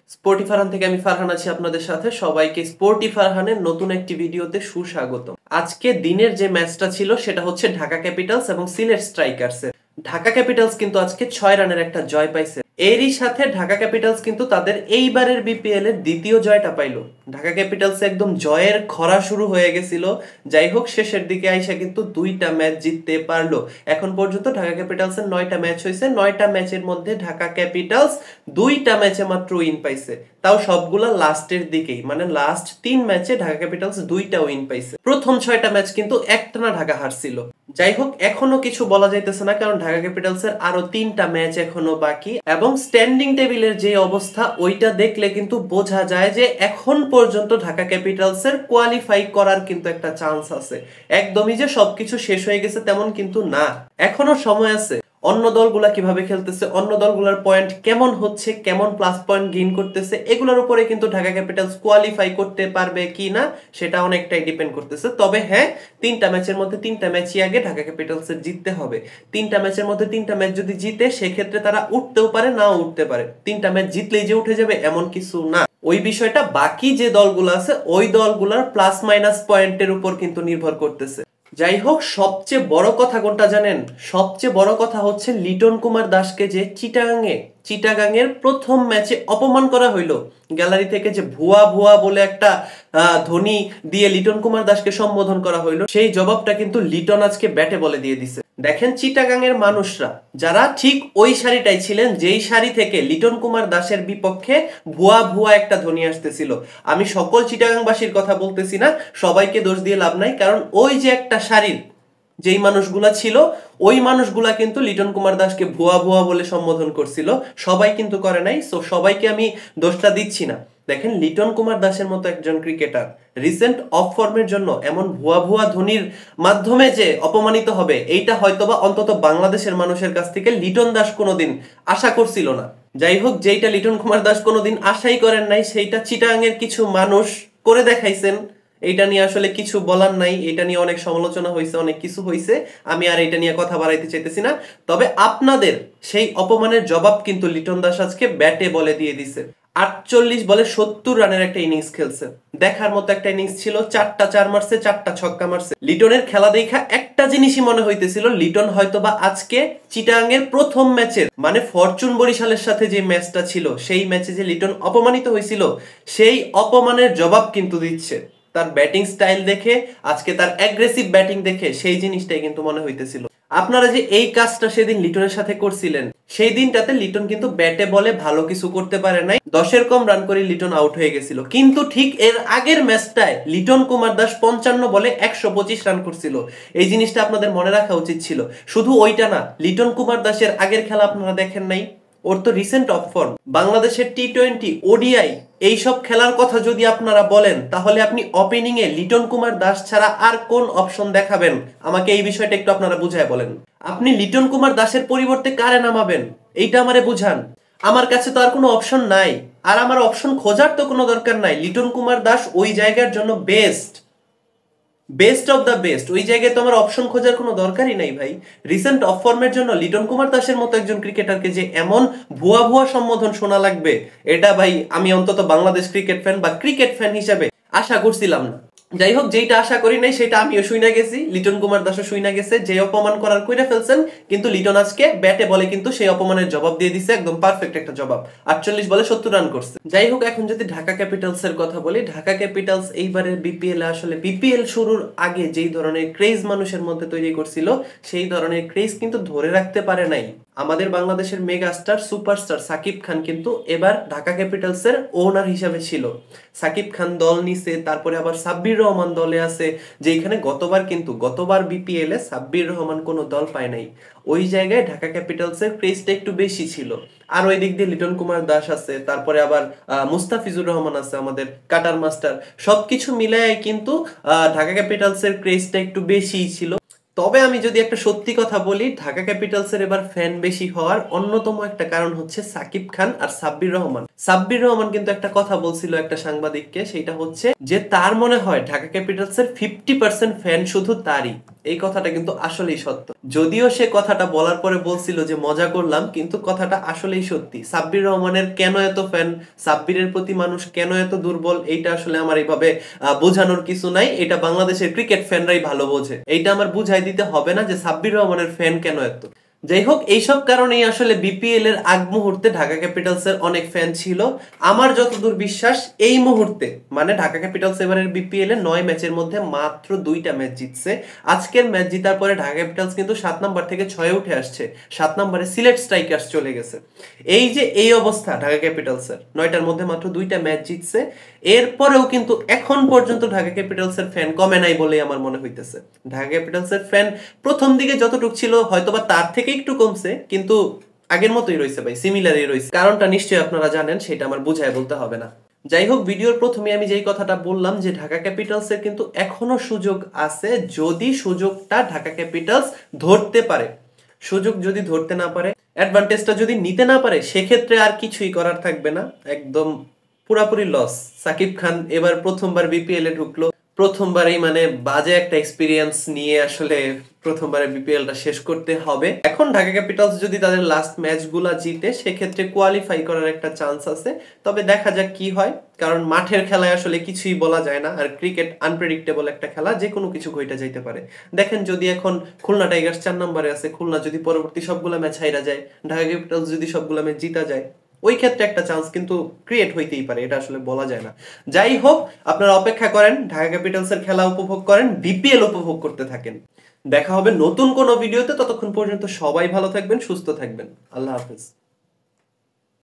Sporty Farhan থেকে আমি ফারহান আছি আপনাদের সাথে। সবাইকে স্পোর্টি ফারহানের নতুন একটি ভিডিওতে সুস্বাগত। আজকে দিনের যে ম্যাচটা ছিল সেটা হচ্ছে ঢাকা ক্যাপিটালস এবং সিলেট স্ট্রাইকার্সের। ঢাকা ক্যাপিটালস কিন্তু আজকে 6 রানের একটা জয় পাইছে। এরই সাথে ঢাকা ক্যাপিটালস কিন্তু তাদের এইবারের বিপিএল এর দ্বিতীয় জয়টা পাইলো। ঢাকা ক্যাপিটালস একদম জয়ের খরা শুরু হয়ে গেছিল, যাই হোক শেষের দিকে আইসা কিন্তু 2টা ম্যাচ জিততে পারলো। এখন পর্যন্ত ঢাকা ক্যাপিটালস এর 9টা ম্যাচ হয়েছে, 9টা ম্যাচের মধ্যে ঢাকা ক্যাপিটালস 2টা ম্যাচে মাত্র উইন পাইছে, তাও সবগুলা লাস্টের দিকেই, মানে লাস্ট 3 ম্যাচে ঢাকা ক্যাপিটালস 2টা উইন পাইছে। প্রথম 6টা ম্যাচ কিন্তু একটানা ঢাকা হারছিল। যাই হোক এখনো কিছু বলা যাইতেছে না, কারণ ঢাকা ক্যাপিটালস এর আরো 3টা ম্যাচ এখনো বাকি এবং স্ট্যান্ডিং টেবিলের যে অবস্থা ওইটা দেখলে কিন্তু বোঝা যায় যে এখন পর্যন্ত ঢাকা ক্যাপিটালস এর কোয়ালিফাই করার কিন্তু একটা চান্স আছে। একদমই যে সবকিছু শেষ হয়ে গেছে তেমন কিন্তু না, এখনো সময় আছে। অন্য দলগুলা কিভাবে খেলতেছে, অন্য দলগুলোর পয়েন্ট কেমন হচ্ছে, কেমন প্লাস পয়েন্ট গেইন করতেছে, এগুলোর উপরে কিন্তু ঢাকা ক্যাপিটালস কোয়ালিফাই করতে পারবে কি না সেটা অনেকটাই ডিপেন্ড করতেছে। তবে হ্যাঁ, 3টা ম্যাচের মধ্যে 3টা ম্যাচই আগে ঢাকা ক্যাপিটালস এর জিততে হবে। 3টা ম্যাচের মধ্যে 3টা ম্যাচ যদি জিতে সেক্ষেত্রে তারা উঠতেও পারে, নাও উঠতে পারে। 3টা ম্যাচ জিতলেই যে উঠে যাবে এমন কিছু না। ওই বিষয়টা বাকি যে দলগুলো আছে ওই দলগুলোর প্লাস মাইনাস পয়েন্টের উপর কিন্তু নির্ভর করতেছে। যাই হোক, সবচেয়ে বড় কথা কোনটা জানেন? সবচেয়ে বড় কথা হচ্ছে লিটন কুমার দাসকে যে চিটাগাংয়ের প্রথম ম্যাচে অপমান করা হইলো। গ্যালারি থেকে যে ভুয়া ভুয়া বলে একটা ধ্বনি দিয়ে লিটন কুমার দাসকে সম্বোধন করা হইলো, সেই জবাবটা কিন্তু লিটন আজকে ব্যাটে বলে দিয়ে দিছে। দেখেন, চিটাগাংয়ের মানুষরা যারা ঠিক ওই সারিটাই ছিলেন যেই সারি থেকে লিটন কুমার দাসের বিপক্ষে ভুয়া ভুয়া একটা ধ্বনি আসতেছিল। আমি সকল চিটাগাংবাসীর কথা বলতেছি না, সবাইকে দোষ দিয়ে লাভ নাই, কারণ ওই যে একটা সারির যেই মানুষগুলা ছিল ওই মানুষগুলা কিন্তু লিটন কুমার দাসকে ভুয়া ভুয়া বলে সম্বোধন করছিল। সবাই কিন্তু করে নাই, সো সবাইকে আমি দোষটা দিচ্ছি না। দেখেন, লিটন কুমার দাসের মতো একজন ক্রিকেটার রিসেন্ট অফ ফর্মের জন্য এমন ভুয়া ভুয়া ধ্বনির মাধ্যমে যে অপমানিত হবে, এইটা হয়তোবা অন্তত বাংলাদেশের মানুষের কাছ থেকে লিটন দাস কোনোদিন আশা করছিল না। যাই হোক, যেইটা লিটন কুমার দাস কোনোদিন আশাই করেন নাই সেইটা চিটাগাংয়ের কিছু মানুষ করে দেখাইছেন। এইটা নিয়ে আসলে কিছু বলার নাই, এটা নিয়ে অনেক সমালোচনা হয়েছে, অনেক কিছু হয়েছে, আমি আর এটা নিয়ে কথা বাড়াইতে চাইতেছি না। তবে আপনাদের সেই অপমানের জবাব কিন্তু লিটন দাস আজকে ব্যাটে বলে দিয়ে দিছে। 48 বলে 70 রানের একটা ইনিংস খেলছে, দেখার মতো একটা ইনিংস ছিল। 4টা 4 মারছে, 4টা ছক্কা মারছে। লিটনের খেলা দেখা একটা জিনিসই মনে হইতেছিল, লিটন হয়তোবা আজকে চিটাগাংয়ের প্রথম ম্যাচের মানে ফরচুন বরিশালের সাথে যে ম্যাচটা ছিল সেই ম্যাচে যে লিটন অপমানিত হয়েছিল সেই অপমানের জবাব কিন্তু দিচ্ছে। তার ব্যাটিং স্টাইল দেখে, আজকে তার অ্যাগ্রেসিভ ব্যাটিং দেখে সেই জিনিসটাই কিন্তু মনে হইতেছিল। আপনারা যে এই কাজটা সেদিন লিটনের সাথে করছিলেন, সেই দিনটাতে লিটন কিন্তু ব্যাটে বলে ভালো কিছু করতে পারে নাই, 10-এর কম রান করে লিটন আউট হয়ে গেছিল। কিন্তু ঠিক এর আগের ম্যাচটায় লিটন কুমার দাস 55 বলে 125 রান করছিল। এই জিনিসটা আপনাদের মনে রাখা উচিত ছিল। শুধু ওইটা না, লিটন কুমার দাসের আগের খেলা আপনারা দেখেন নাই? ওর তো রিসেন্ট অফ ফর্ম, বাংলাদেশের টি20, ওডিআই এইসব খেলার কথা যদি আপনারা বলেন, তাহলে আপনি ওপেনিং এ লিটন কুমার দাস ছাড়া আর কোন অপশন দেখাবেন? আমাকে এই বিষয়টা একটু আপনারা বুঝায় বলেন। আপনি লিটন কুমার দাসের পরিবর্তে কারে নামাবেন এইটা আমারে বুঝান। আমার কাছে তো আর কোনো অপশন নাই, আর আমার অপশন খোঁজার তো কোনো দরকার নাই। লিটন কুমার দাস ওই জায়গার জন্য বেস্ট অফ দ্য বেস্ট, ওই জায়গায় তো আমার অপশন খোঁজার কোনো দরকারই নাই ভাই। রিসেন্ট অফ ফর্মের জন্য লিটন কুমার দাসের মতো একজন ক্রিকেটারকে যে এমন ভুয়া ভুয়া সম্বোধন শোনা লাগবে, এটা ভাই আমি অন্তত বাংলাদেশ ক্রিকেট ফ্যান বা ক্রিকেট ফ্যান হিসেবে আশা করছিলাম না। যাই হোক, যেটা আশা করি নাই সেটা আমিও শুইনা গেছি, লিটন কুমার দাসও শুইনা গেছে। যে অপমান করার কইরা ফেলছেন, কিন্তু লিটন আজকে ব্যাটে বলে কিন্তু সেই অপমানের জবাব দিয়ে দিছে, একদম পারফেক্ট একটা জবাব। 48 বলে 70 রান করছে। যাই হোক, এখন যদি ঢাকা ক্যাপিটালস এর কথা বলি, ঢাকা ক্যাপিটালস এইবারের বিপিএল এ আসলে বিপিএল শুরুর আগে যেই ধরনের ক্রেজ মানুষের মধ্যে তৈরি করছিল, সেই ধরনের ক্রেজ কিন্তু ধরে রাখতে পারে নাই। আমাদের বাংলাদেশের mega star superstar Shakib Khan কিন্তু এবার ঢাকা ক্যাপিটালস এর ওনার হিসাবে ছিল। সাকিব খান দল নিছে, তারপরে আবার সাব্বির রহমান দলে আছে, যেখানে গতবার বিপিএল এ সাব্বির রহমান কোনো দল পায় নাই। ওই জায়গায় ঢাকা ক্যাপিটালস এর ক্রেজটা একটু বেশি ছিল। আর ওই দিক দিয়ে লিটন কুমার দাস আছে, তারপরে আবার মুস্তাফিজুর রহমান আছে, আমাদের কাটার মাস্টার। সবকিছু মিলায় কিন্তু ঢাকা ক্যাপিটালস এর ক্রেজটা একটু বেশি ছিল। তবে আমি যদি একটা সত্যি কথা বলি, ঢাকা ক্যাপিটালসের এবার ফ্যান বেশি হওয়ার অন্যতম একটা কারণ হচ্ছে সাকিব খান আর সাব্বির রহমান। সাব্বির রহমান কিন্তু একটা কথা বলছিল একটা সাংবাদিককে, সেটা হচ্ছে যে তার মনে হয় ঢাকা ক্যাপিটালসের 50% ফ্যান শুধু তারই। এই কথাটা কিন্তু আসলেই সত্য। যদিও সে কথাটা বলার পরে বলছিল যে মজা করলাম, কিন্তু কথাটা আসলেই সত্যি। সাব্বির রহমানের কেন এত ফ্যান, সাব্বিরের প্রতি মানুষ কেন এত দুর্বল, এইটা আসলে আমার এইভাবে বোঝানোর কিছু নাই। এটা বাংলাদেশের ক্রিকেট ফ্যানরাই ভালো বোঝে। এইটা আমার বুঝাই দিতে হবে না যে সাব্বির রহমানের ফ্যান কেন এত। যাই হোক, এইসব কারণেই আসলে বিপিএল এর আগ মুহূর্তে ঢাকা ক্যাপিটালস এর অনেক ফ্যান ছিল। আমার যতদূর বিশ্বাস এই মুহূর্তে মানে ঢাকা ক্যাপিটালস এবারের বিপিএল এ 9 ম্যাচের মধ্যে মাত্র 2টা ম্যাচ জিতছে। আজকের ম্যাচ জিতার পরে ঢাকা ক্যাপিটালস কিন্তু 7 নম্বর থেকে 6-এ উঠে আসছে। 7 নম্বরে সিলেট স্ট্রাইকার্স চলে গেছে। এই যে এই অবস্থা ঢাকা ক্যাপিটালস এর, 9টার মধ্যে মাত্র 2টা ম্যাচ জিতছে, এরপরেও কিন্তু এখন পর্যন্ত ঢাকা ক্যাপিটালস এর ফ্যান কমে নাই বলেই আমার মনে হইতেছে। ঢাকা ক্যাপিটালস এর ফ্যান প্রথম দিকে যতটুক ছিল হয়তোবা তার থেকে একটু কমছে, কিন্তু আগের মতোই রয়েছে ভাই, সিমিলারই রয়েছে। কারণটা নিশ্চয়ই আপনারা জানেন, সেটা আমার বুঝায় বলতে হবে না। যাই হোক, ভিডিওর প্রথমে আমি যেই কথাটা বললাম যে ঢাকা ক্যাপিটালস এর কিন্তু এখনো সুযোগ আছে, যদি সুযোগটা ঢাকা ক্যাপিটালস ধরতে পারে। সুযোগ যদি ধরতে না পারে, অ্যাডভান্টেজটা যদি নিতে না পারে, সেক্ষেত্রে আর কিছুই করার থাকবে না, একদম পুরাপুরি লস। সাকিব খান এবার প্রথমবার বিপিএল এ ঢুকলো, প্রথমবারই মানে বাজে একটা এক্সপিরিয়েন্স নিয়ে আসলে প্রথমবারে বিপিএলটা শেষ করতে হবে। এখন ঢাকা ক্যাপিটালস যদি তাদের লাস্ট ম্যাচগুলা জিতে, সেক্ষেত্রে কোয়ালিফাই করার একটা চান্স আছে। তবে দেখা যাক কি হয়, কারণ মাঠের খেলায় আসলে কিছুই বলা যায় না, আর ক্রিকেট আনপ্রেডিক্টেবল একটা খেলা, যে কোনো কিছু ঘটে যাইতে পারে। দেখেন, যদি এখন খুলনা টাইগার্স 4 নম্বরে আছে, খুলনা যদি পরবর্তী সবগুলা ম্যাচ হাইরা যায়, ঢাকা ক্যাপিটালস যদি সবগুলা ম্যাচ জিতা যায়, ওই ক্ষেত্রে একটা চান্স কিন্তু ক্রিয়েট হইতেই পারে, এটা আসলে বলা যায় না। যাই হোক, আপনারা অপেক্ষা করেন, ঢাকা ক্যাপিটালসের খেলা উপভোগ করেন, বিপিএল উপভোগ করতে থাকেন। দেখা হবে নতুন কোনো ভিডিওতে, ততক্ষণ পর্যন্ত সবাই ভালো থাকবেন, সুস্থ থাকবেন। আল্লাহ হাফেজ।